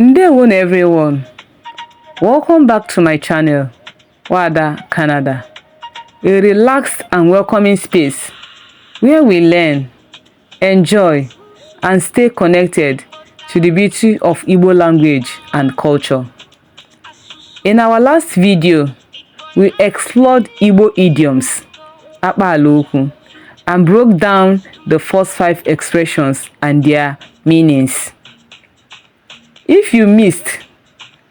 Ndewo everyone. Welcome back to my channel, Wada Canada, a relaxed and welcoming space where we learn, enjoy, and stay connected to the beauty of Igbo language and culture. In our last video, we explored Igbo idioms, Akpaala Okwu, and broke down the first 5 expressions and their meanings. If you missed,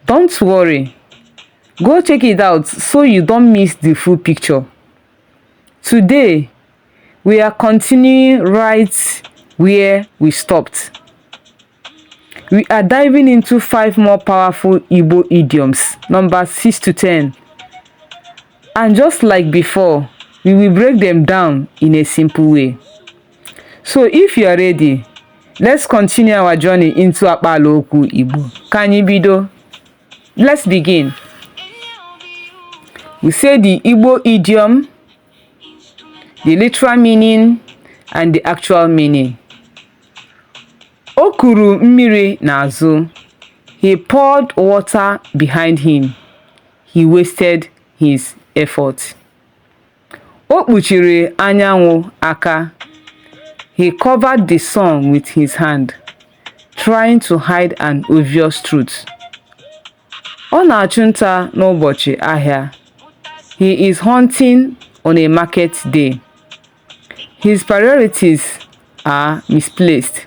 don't worry. Go check it out so you don't miss the full picture. Today, we are continuing right where we stopped. We are diving into 5 more powerful Igbo idioms, numbers 6 to 10. And just like before, we will break them down in a simple way. So if you are ready, let's continue our journey into Akpaala Okwu Igbo. Kanyi bido. Let's begin. We say the Igbo idiom, the literal meaning, and the actual meaning. O kuru mmiri n'azụ. He poured water behind him. He wasted his effort. O kpuchiri anyanwụ aka. He covered the sun with his hand, trying to hide an obvious truth. Ọ na-achụ nta n'ụbọchị ahịa. He is hunting on a market day. His priorities are misplaced.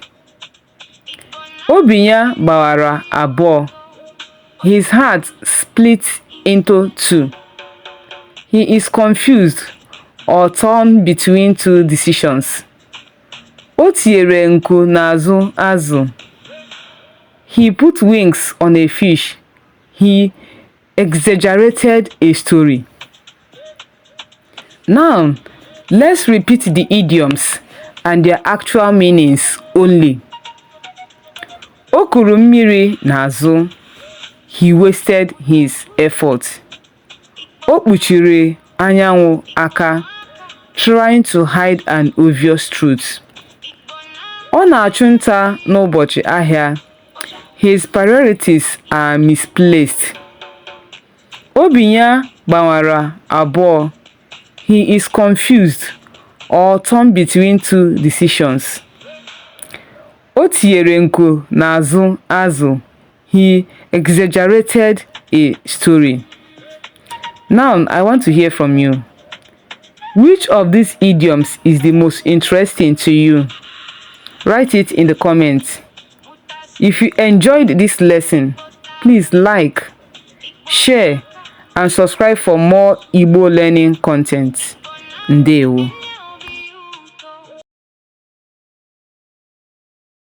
Obi ya gbawara abụọ. His heart split into 2. He is confused or torn between 2 decisions. O tinyere nku n'azụ azụ. He put wings on a fish. He exaggerated a story. Now, let's repeat the idioms and their actual meanings only. O kuru mmiri n'azụ. He wasted his effort. O kpuchiri anyanwụ aka, trying to hide an obvious truth. Ọ na-achụ nta n'ụbọchị ahịa. His priorities are misplaced. Obi ya gbawara abụọ. He is confused or torn between 2 decisions. O tinyere nku n'azụ azụ. He exaggerated a story. Now, I want to hear from you. Which of these idioms is the most interesting to you? Write it in the comments. If you enjoyed this lesson, please like, share, and subscribe for more Igbo learning content. Ndewo.